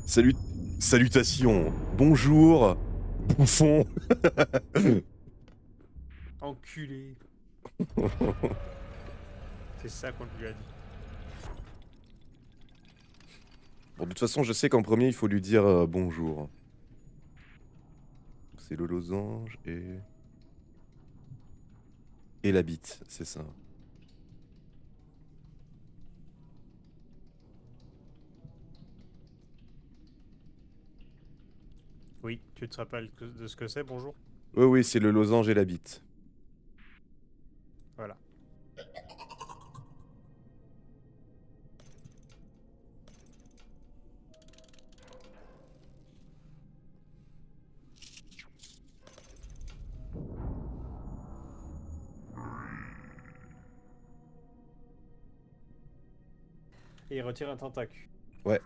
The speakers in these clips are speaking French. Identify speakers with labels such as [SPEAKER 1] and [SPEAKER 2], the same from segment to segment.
[SPEAKER 1] Salut, salutations, bonjour, bouffon.
[SPEAKER 2] Enculé. C'est ça qu'on lui a dit.
[SPEAKER 1] Bon, de toute façon, je sais qu'en premier, il faut lui dire bonjour. C'est le losange et la bite, c'est ça.
[SPEAKER 2] Oui, tu te rappelles de ce que c'est, bonjour?
[SPEAKER 1] Oui, oui, c'est le losange et la bite.
[SPEAKER 2] Voilà. Et il retire un tentacule.
[SPEAKER 1] Ouais.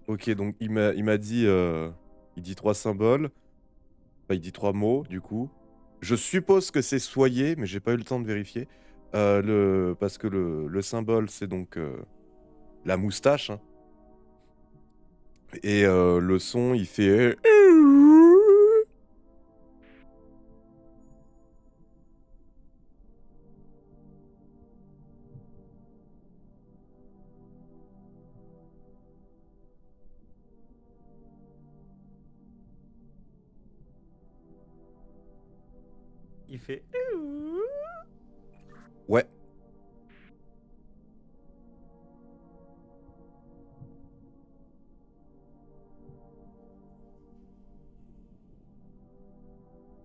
[SPEAKER 1] Ok, donc il m'a dit, il dit 3 symboles. Enfin, il dit 3 mots, du coup. Je suppose que c'est soyer, mais j'ai pas eu le temps de vérifier. Parce que le symbole, c'est donc la moustache, hein. Et le son, il fait...
[SPEAKER 2] Il fait.
[SPEAKER 1] Ouais.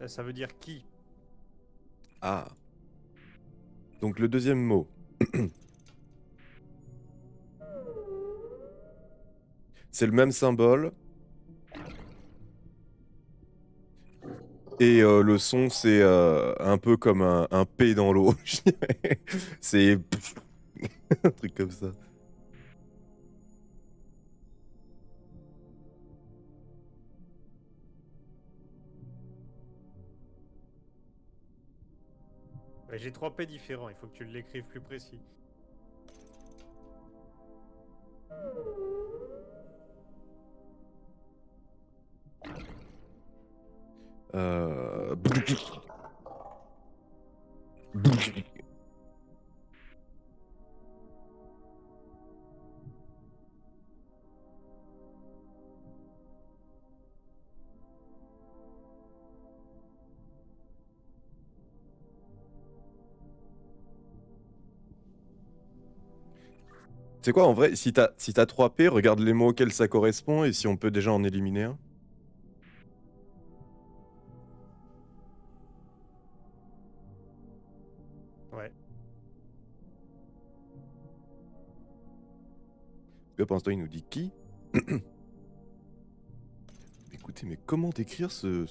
[SPEAKER 2] Ça veut dire qui?
[SPEAKER 1] Ah. Donc le deuxième mot. C'est le même symbole. Et le son, c'est un peu comme un P dans l'eau. je dirais. C'est un truc comme ça.
[SPEAKER 2] Bah, j'ai 3 P différents, il faut que tu l'écrives plus précis.
[SPEAKER 1] Euh... C'est quoi en vrai, si t'as 3 P, regarde les mots auxquels ça correspond et si on peut déjà en éliminer un.
[SPEAKER 2] Ouais.
[SPEAKER 1] Là, pour l'instant, il nous dit qui. Écoutez, mais comment décrire ce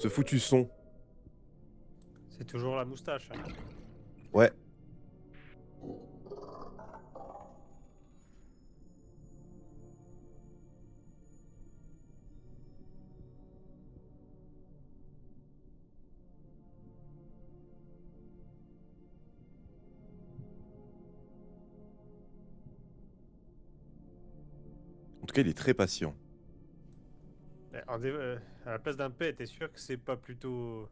[SPEAKER 1] foutu son?
[SPEAKER 2] C'est toujours la moustache. Hein.
[SPEAKER 1] Ouais. En tout cas, il est très patient.
[SPEAKER 2] À la place d'un P, t'es sûr que c'est pas plutôt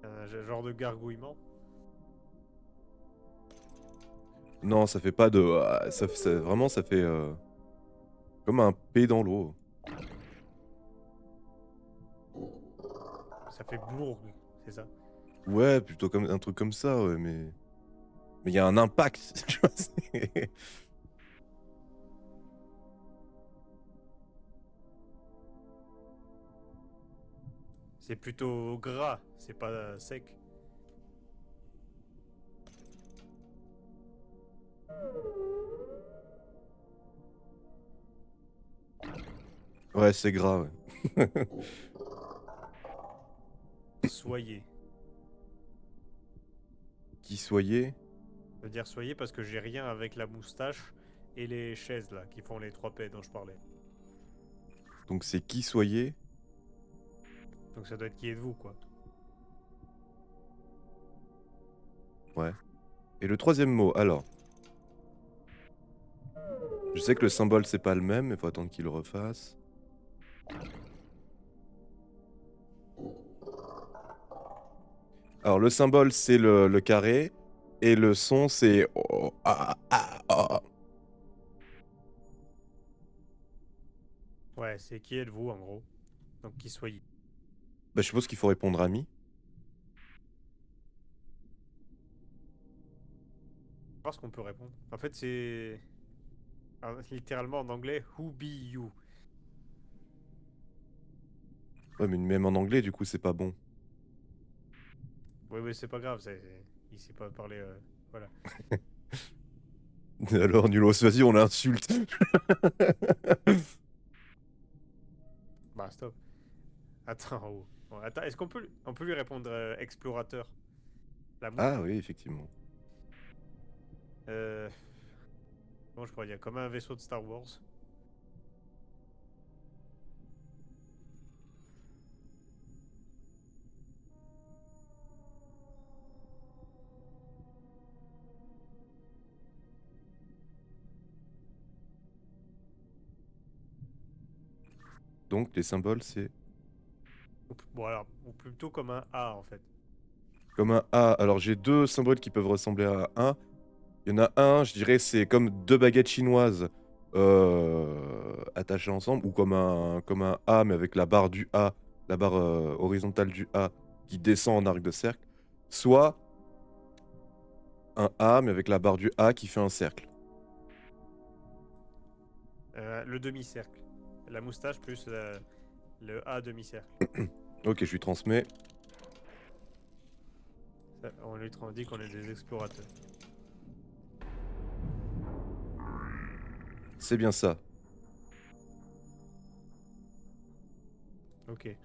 [SPEAKER 2] un genre de gargouillement?
[SPEAKER 1] Non, ça fait pas de... vraiment, ça fait comme un P dans l'eau.
[SPEAKER 2] Ça fait bourg, c'est ça?
[SPEAKER 1] Ouais, plutôt comme un truc comme ça, ouais, mais... Mais il y a un impact, tu vois.
[SPEAKER 2] C'est plutôt gras, c'est pas sec.
[SPEAKER 1] Ouais, c'est gras, ouais.
[SPEAKER 2] Soyez.
[SPEAKER 1] Qui soyez.
[SPEAKER 2] Je veux dire soyez parce que j'ai rien avec la moustache et les chaises là qui font les 3 P dont je parlais.
[SPEAKER 1] Donc c'est qui soyez?
[SPEAKER 2] Donc ça doit être qui êtes-vous, quoi.
[SPEAKER 1] Ouais. Et le troisième mot, alors. Je sais que le symbole c'est pas le même, mais faut attendre qu'il le refasse. Alors le symbole c'est le carré et le son c'est oh, ah, ah, ah.
[SPEAKER 2] Ouais, c'est qui êtes-vous, en gros. Donc qui soyez.
[SPEAKER 1] Bah, je suppose qu'il faut répondre ami.
[SPEAKER 2] Voir ce qu'on peut répondre. En fait, c'est littéralement en anglais who be you.
[SPEAKER 1] Ouais, mais même en anglais, du coup, c'est pas bon.
[SPEAKER 2] Oui, oui, c'est pas grave, il sait pas parler. Voilà.
[SPEAKER 1] Alors, Nulos, vas-y, on l'insulte.
[SPEAKER 2] Bah, stop. Attends, oh. Bon, attends, est-ce on peut lui répondre explorateur? La
[SPEAKER 1] Ah
[SPEAKER 2] mouche?
[SPEAKER 1] oui, effectivement.
[SPEAKER 2] Euh... Bon, je pourrais dire comme un vaisseau de Star Wars.
[SPEAKER 1] Donc, les symboles, c'est
[SPEAKER 2] Bon, alors, ou plutôt comme un A, en fait.
[SPEAKER 1] comme un A. Alors, j'ai deux symboles qui peuvent ressembler à un. Il y en a un, je dirais, c'est comme deux baguettes chinoises attachées ensemble, ou comme un A, mais avec la barre du A, la barre horizontale du A qui descend en arc de cercle. Soit un A, mais avec la barre du A qui fait un cercle.
[SPEAKER 2] Le demi-cercle. La moustache plus le A demi-cercle.
[SPEAKER 1] Ok, je lui transmets.
[SPEAKER 2] On lui dit qu'on est des explorateurs.
[SPEAKER 1] C'est bien ça.
[SPEAKER 2] Ok.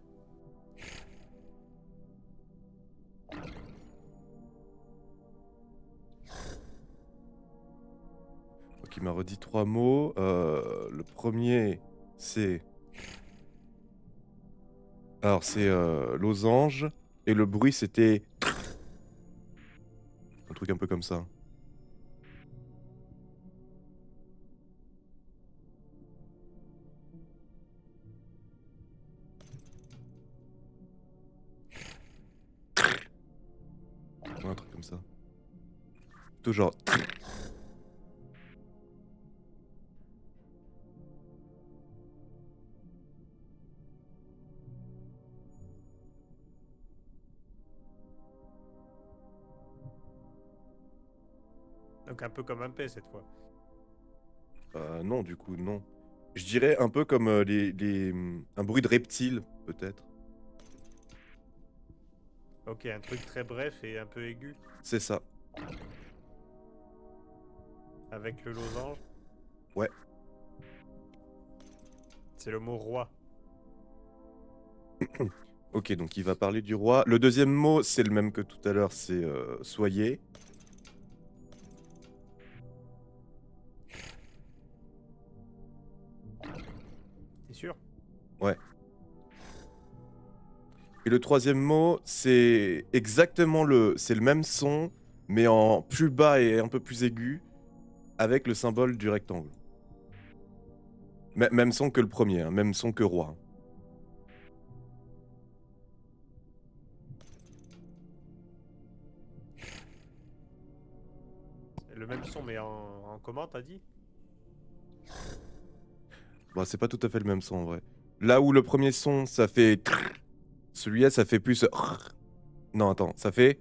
[SPEAKER 1] Donc, il m'a redit trois mots. Le premier, c'est. Alors, c'est losange. Et le bruit, c'était. Un truc un peu comme ça. Ouais, un truc comme ça. Plutôt genre.
[SPEAKER 2] Donc un peu comme un P cette fois.
[SPEAKER 1] Non, du coup, non. Je dirais un peu comme un bruit de reptile, peut-être.
[SPEAKER 2] Ok, un truc très bref et un peu aigu.
[SPEAKER 1] C'est ça.
[SPEAKER 2] Avec le losange.
[SPEAKER 1] Ouais.
[SPEAKER 2] C'est le mot roi.
[SPEAKER 1] Ok, donc il va parler du roi. Le deuxième mot, c'est le même que tout à l'heure, c'est soyez.
[SPEAKER 2] T'es sûr?
[SPEAKER 1] Ouais. Et le troisième mot, c'est exactement c'est le même son, mais en plus bas et un peu plus aigu, avec le symbole du rectangle. Même son que le premier, hein, même son que roi.
[SPEAKER 2] Le même son mais en comment t'as dit?
[SPEAKER 1] Bon, c'est pas tout à fait le même son en vrai. Là où le premier son, ça fait celui-là, ça fait plus non, attends, ça fait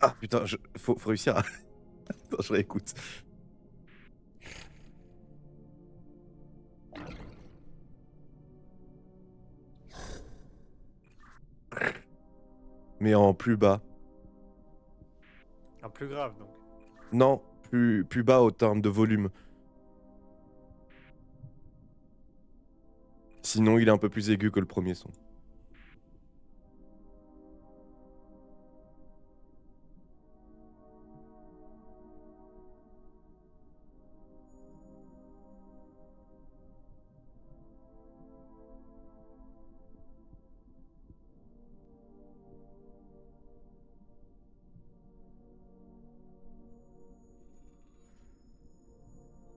[SPEAKER 1] ah putain, faut réussir à attends, je réécoute. Mais en plus bas.
[SPEAKER 2] En plus grave donc.
[SPEAKER 1] Non, plus bas au terme de volume. Sinon, il est un peu plus aigu que le premier son.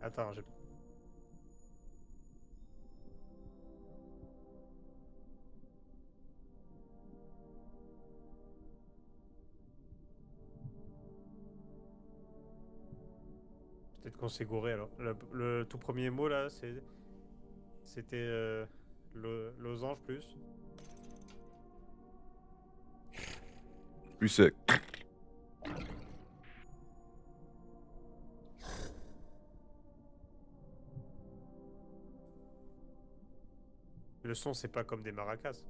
[SPEAKER 2] Attends, j'ai... Peut-être qu'on s'est gouré alors. Le tout premier mot là, c'était losange plus.
[SPEAKER 1] Plus
[SPEAKER 2] Le son, c'est pas comme des maracas.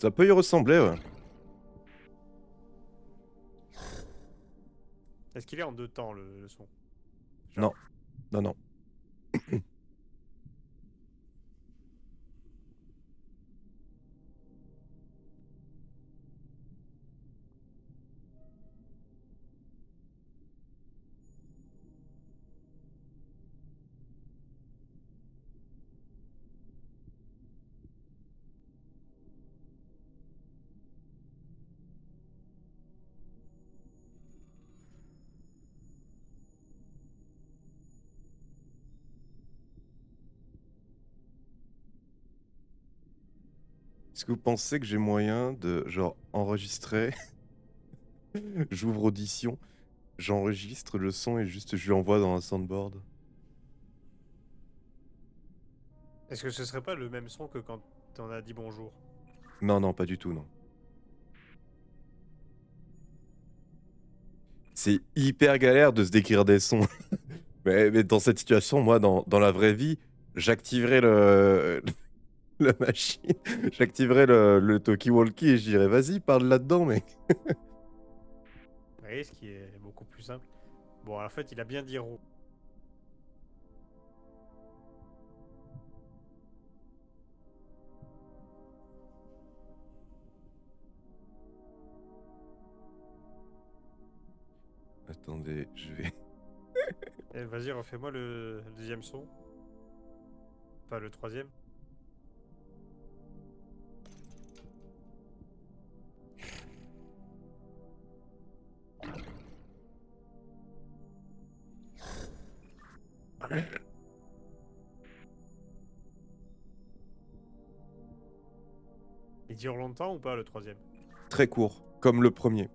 [SPEAKER 1] ça peut y ressembler, ouais.
[SPEAKER 2] Est-ce qu'il est en deux temps le son?
[SPEAKER 1] Non, non, non. Est-ce que vous pensez que j'ai moyen de, genre, enregistrer? J'ouvre Audition, j'enregistre le son et juste je lui envoie dans un soundboard.
[SPEAKER 2] Est-ce que ce serait pas le même son que quand on a dit bonjour?
[SPEAKER 1] Non, non, pas du tout, non. C'est hyper galère de se décrire des sons. Mais dans cette situation, moi, dans la vraie vie, j'activerais la machine, j'activerais le talkie-walkie et je dirais vas-y, parle là-dedans, mec.
[SPEAKER 2] Oui, ce qui est beaucoup plus simple. Bon, en fait, il a bien dit ro.
[SPEAKER 1] Attendez, je vais.
[SPEAKER 2] Eh, vas-y, refais-moi le deuxième son. Enfin, le troisième. Il dure longtemps ou pas le troisième?
[SPEAKER 1] Très court, comme le premier.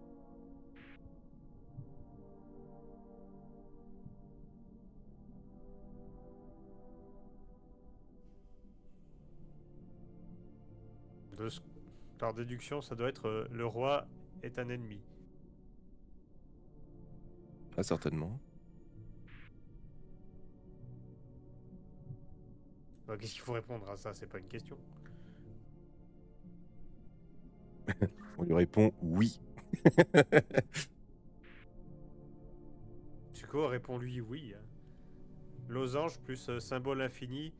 [SPEAKER 2] Par déduction, ça doit être le roi est un ennemi.
[SPEAKER 1] Ah, certainement.
[SPEAKER 2] Bah, qu'est-ce qu'il faut répondre à ça? C'est pas une question.
[SPEAKER 1] On lui répond oui.
[SPEAKER 2] Tuco répond lui oui. Hein. Losange plus symbole infini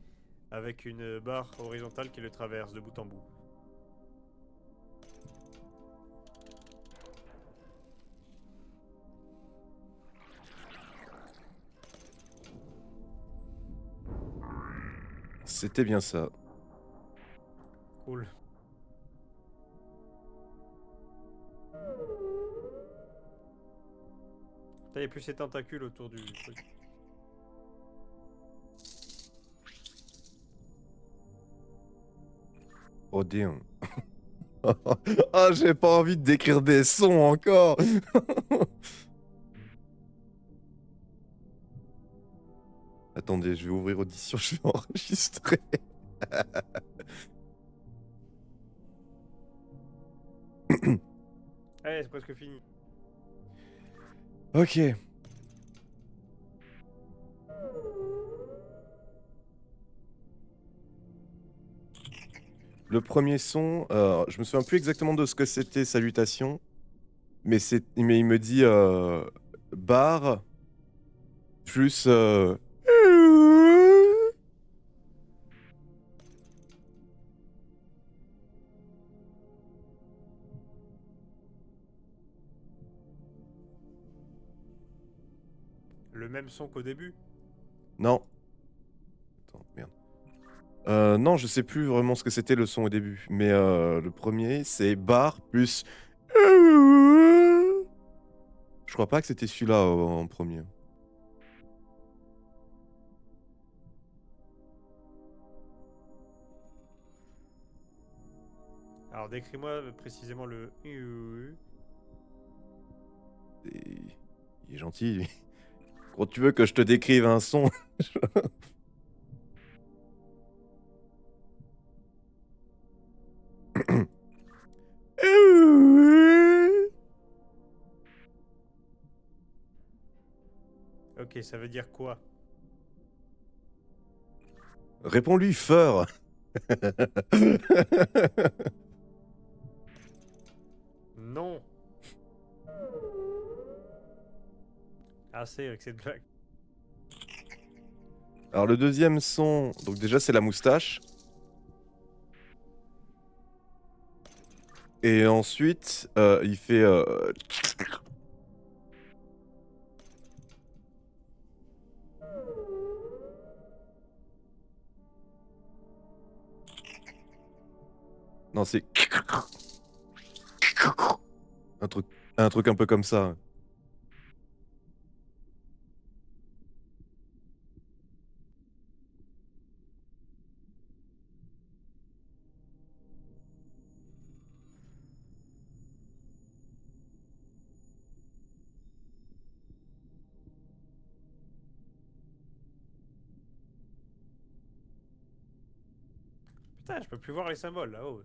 [SPEAKER 2] avec une barre horizontale qui le traverse de bout en bout.
[SPEAKER 1] C'était bien ça.
[SPEAKER 2] Cool. Il n'y a plus ces tentacules autour du truc.
[SPEAKER 1] Odéon. Ah, j'ai pas envie de décrire des sons encore. Attendez, je vais ouvrir Audition, je vais enregistrer.
[SPEAKER 2] Allez, c'est presque fini.
[SPEAKER 1] Ok. Le premier son, je me souviens plus exactement de ce que c'était Salutations, mais il me dit bar plus
[SPEAKER 2] Le même son qu'au début.
[SPEAKER 1] non. Attends, merde. Non, je sais plus vraiment ce que c'était le son au début, mais le premier c'est bar plus crois pas que c'était celui-là en premier.
[SPEAKER 2] Alors décris-moi précisément le
[SPEAKER 1] Il est gentil, lui. Quand tu veux que je te décrive un son.
[SPEAKER 2] Ok, ça veut dire quoi?
[SPEAKER 1] Réponds-lui fort.
[SPEAKER 2] Non. Assez avec cette blague.
[SPEAKER 1] Alors le deuxième son, donc déjà c'est la moustache. Et ensuite, il fait. Non, c'est. Un truc, un truc un peu comme ça.
[SPEAKER 2] Putain, je peux plus voir les symboles là-haut.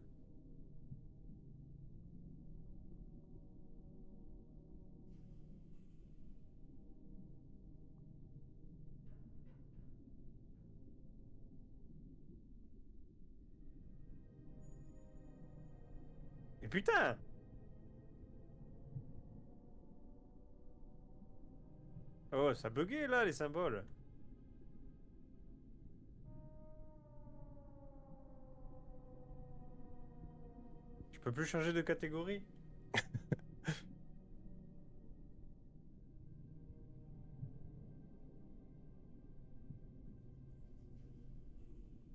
[SPEAKER 2] Mais putain! Oh, ça buguait là les symboles. Je peux plus changer de catégorie?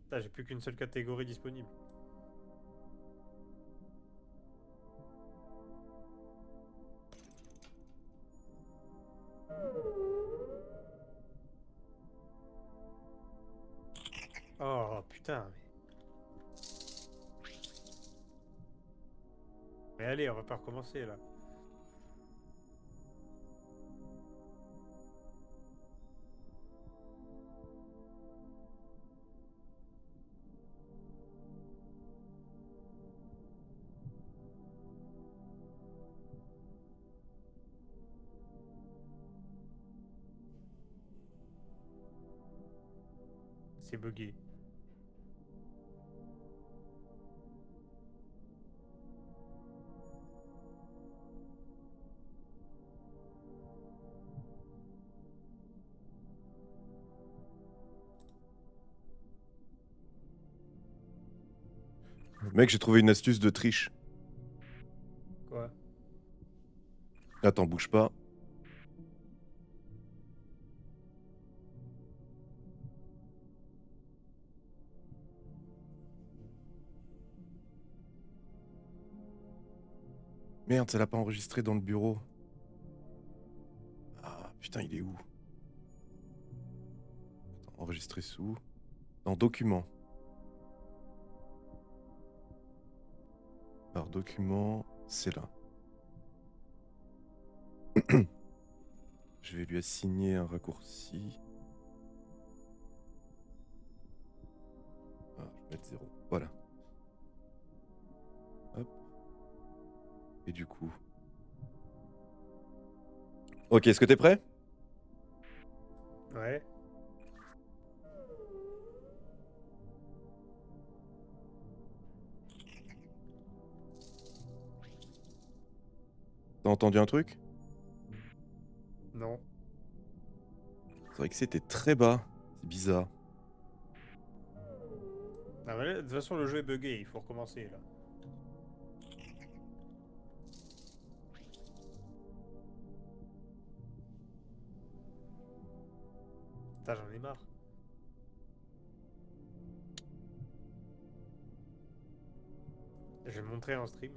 [SPEAKER 2] Putain, j'ai plus qu'une seule catégorie disponible. Oh putain, mais allez, on va pas recommencer là. C'est bugué.
[SPEAKER 1] Mec, j'ai trouvé une astuce de triche.
[SPEAKER 2] Quoi?
[SPEAKER 1] Attends, bouge pas. Merde, ça l'a pas enregistré dans le bureau. Ah, putain, il est où? Attends, enregistré sous. Dans documents. Alors, documents, c'est là. Je vais lui assigner un raccourci. Ah, je vais mettre 0. Voilà. Hop. Et du coup. Ok, est-ce que t'es prêt?
[SPEAKER 2] Ouais.
[SPEAKER 1] T'as entendu un truc?
[SPEAKER 2] Non.
[SPEAKER 1] C'est vrai que c'était très bas. C'est bizarre.
[SPEAKER 2] Ah, mais là, de toute façon, le jeu est bugué, il faut recommencer là. Putain, j'en ai marre. Je vais le montrer en stream.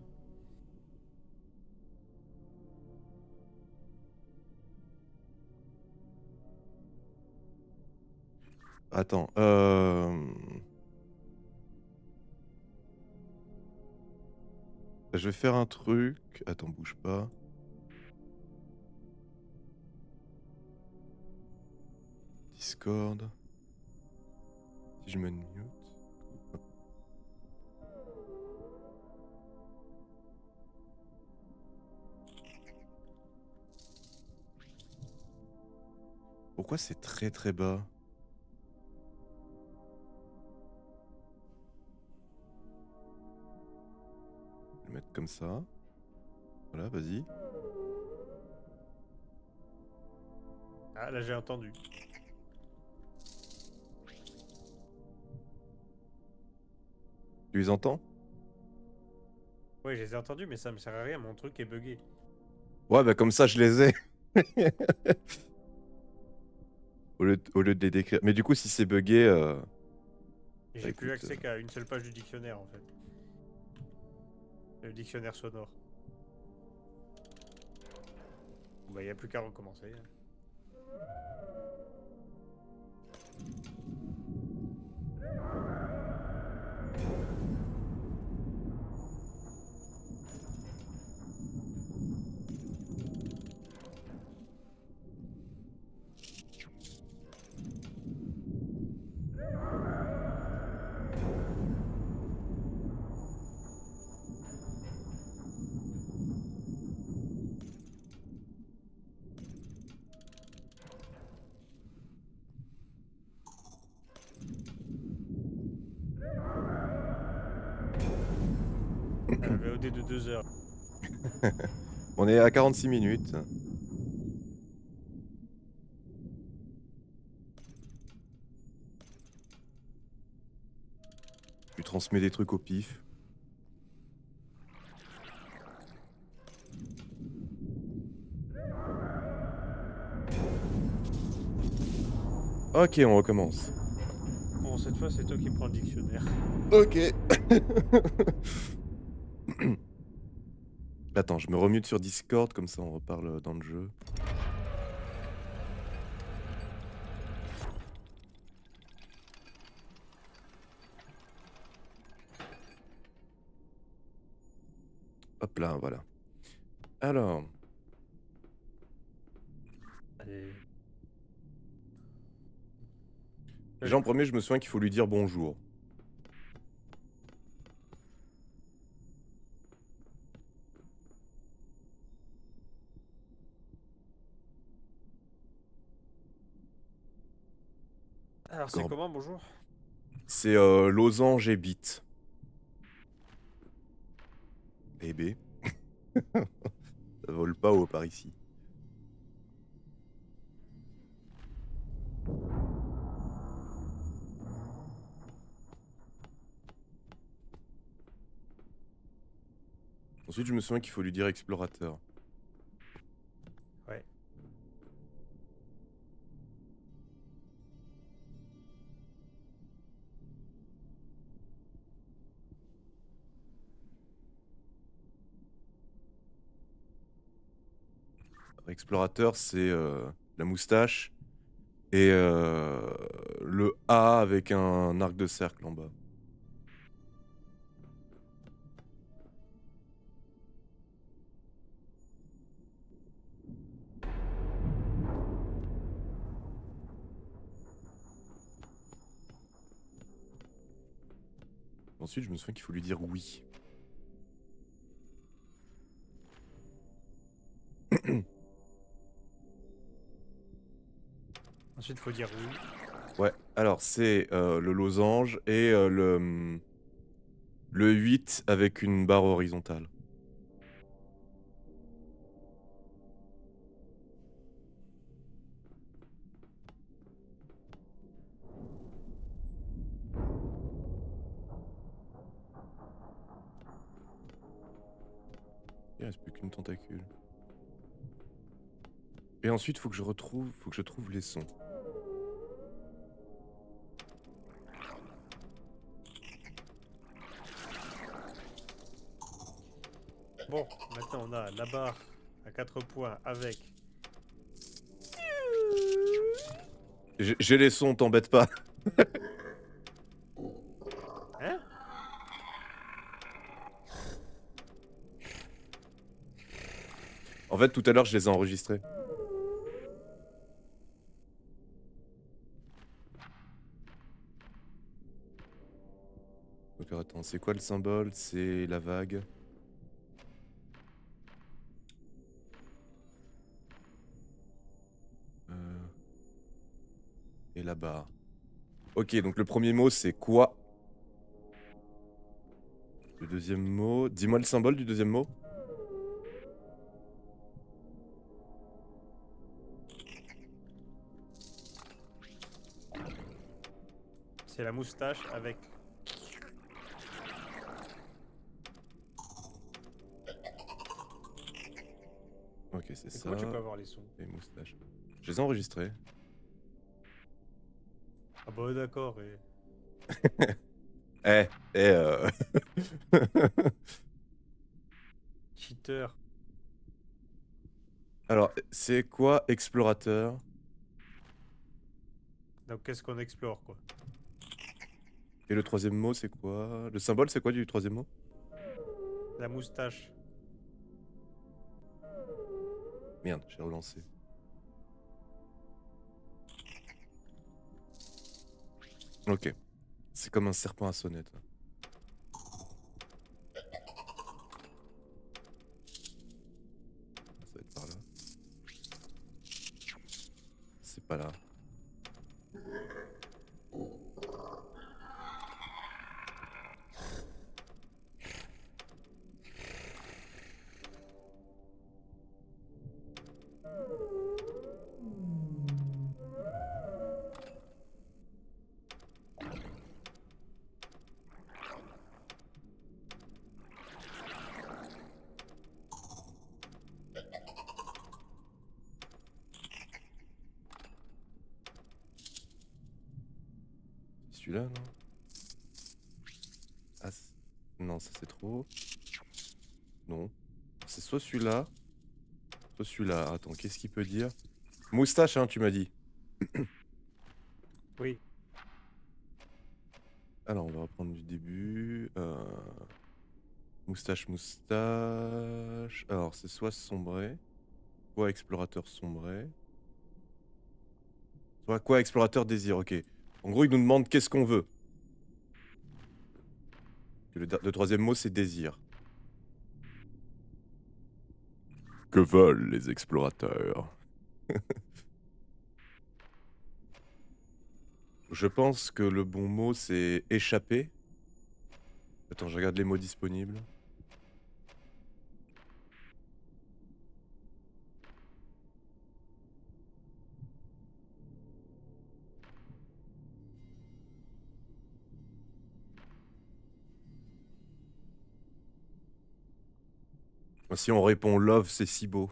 [SPEAKER 1] Attends. Je vais faire un truc. Attends, bouge pas. Discord. Si je me mute. Pourquoi c'est très très bas? Je vais le mettre comme ça. Voilà, vas-y.
[SPEAKER 2] Ah, là j'ai entendu.
[SPEAKER 1] Tu les entends?
[SPEAKER 2] Oui, je les ai entendus, mais ça me sert à rien, mon truc est buggé.
[SPEAKER 1] Ouais, bah comme ça, je les ai. Au lieu de les décrire. Mais du coup, si c'est buggé,
[SPEAKER 2] Et
[SPEAKER 1] bah
[SPEAKER 2] j'ai plus
[SPEAKER 1] écoute,
[SPEAKER 2] accès qu'à une seule page du dictionnaire en fait. Le dictionnaire sonore. Bon, bah, y a plus qu'à recommencer. VOD de 2 heures.
[SPEAKER 1] on est à 46 minutes. Tu transmets des trucs au pif. Ok, on recommence.
[SPEAKER 2] Bon, cette fois c'est toi qui prends le dictionnaire.
[SPEAKER 1] Ok. Attends, je me remute sur Discord, comme ça on reparle dans le jeu. Hop là, voilà. Alors,
[SPEAKER 2] Allez.
[SPEAKER 1] déjà en premier, je me souviens qu'il faut lui dire bonjour.
[SPEAKER 2] Alors c'est comment, bonjour?
[SPEAKER 1] C'est losange et bite. Et B. Ça vole pas haut par ici. Ensuite, je me souviens qu'il faut lui dire explorateur.
[SPEAKER 2] Ouais.
[SPEAKER 1] Explorateur, c'est la moustache et le A avec un arc de cercle en bas. Ensuite, je me souviens qu'il faut lui dire oui.
[SPEAKER 2] Ensuite faut dire oui.
[SPEAKER 1] Ouais, alors c'est le losange et le 8 avec une barre horizontale. Il reste plus qu'une tentacule. Et ensuite, faut que je trouve les sons.
[SPEAKER 2] Bon, maintenant on a la barre à 4 points avec.
[SPEAKER 1] J'ai les sons, t'embête pas.
[SPEAKER 2] Hein?
[SPEAKER 1] En fait, tout à l'heure, je les ai enregistrés. Donc, attends, c'est quoi le symbole? C'est la vague. Et la barre. Ok, donc le premier mot, c'est quoi? Le deuxième mot... Dis-moi le symbole du deuxième mot.
[SPEAKER 2] C'est la moustache avec.
[SPEAKER 1] Ok, c'est
[SPEAKER 2] Et
[SPEAKER 1] ça.
[SPEAKER 2] comment tu peux avoir les sons?
[SPEAKER 1] Les moustaches. Je les ai enregistrés.
[SPEAKER 2] Ah bah d'accord.
[SPEAKER 1] Eh,
[SPEAKER 2] Cheater.
[SPEAKER 1] Alors, c'est quoi explorateur?
[SPEAKER 2] Donc qu'est-ce qu'on explore quoi?
[SPEAKER 1] Et le troisième mot, c'est quoi? Le symbole, c'est quoi du troisième mot?
[SPEAKER 2] La moustache.
[SPEAKER 1] Merde, j'ai relancé. Ok. C'est comme un serpent à sonnette. Ça va être par là. C'est pas là. Celui-là, non? Ah, non, ça c'est trop. Non. C'est soit celui-là, soit celui-là. Attends, qu'est-ce qu'il peut dire? Moustache, hein, tu m'as dit.
[SPEAKER 2] Oui.
[SPEAKER 1] Alors, on va reprendre du début. Moustache, moustache. Alors, c'est soit sombré, soit explorateur sombré, soit quoi explorateur désir. Ok. En gros, il nous demande qu'est-ce qu'on veut. Le troisième mot, c'est désir. Que veulent les explorateurs? Je pense que le bon mot, c'est échapper. Attends, je regarde les mots disponibles. Si on répond love, c'est si beau.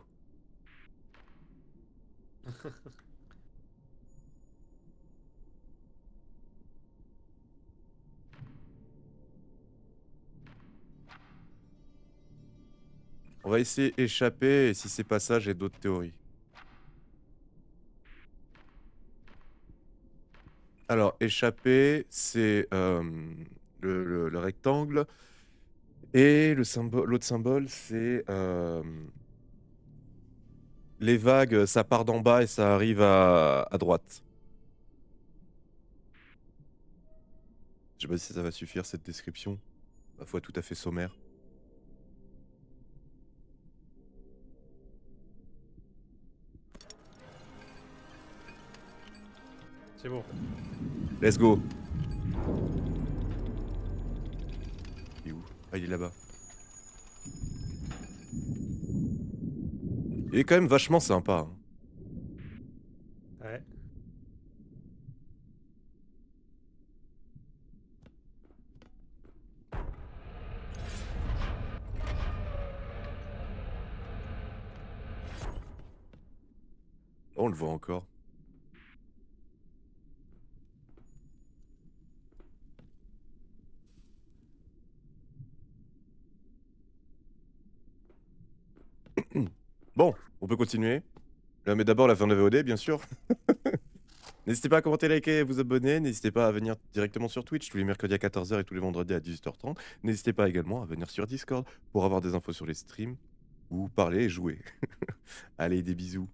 [SPEAKER 1] On va essayer échapper, et si c'est pas ça, j'ai d'autres théories. Alors, échapper, c'est le rectangle. Et le symbole, l'autre symbole, c'est les vagues, ça part d'en bas et ça arrive à droite. Je sais pas si ça va suffire cette description, ma foi tout à fait sommaire.
[SPEAKER 2] C'est bon.
[SPEAKER 1] Let's go. Il est où? Ah, il est là-bas. Il est quand même vachement sympa, hein.
[SPEAKER 2] Ouais.
[SPEAKER 1] Oh, on le voit encore. Bon, on peut continuer. Mais d'abord la fin de la VOD, bien sûr. N'hésitez pas à commenter, liker et vous abonner. N'hésitez pas à venir directement sur Twitch tous les mercredis à 14h et tous les vendredis à 18h30. N'hésitez pas également à venir sur Discord pour avoir des infos sur les streams ou parler et jouer. Allez, des bisous.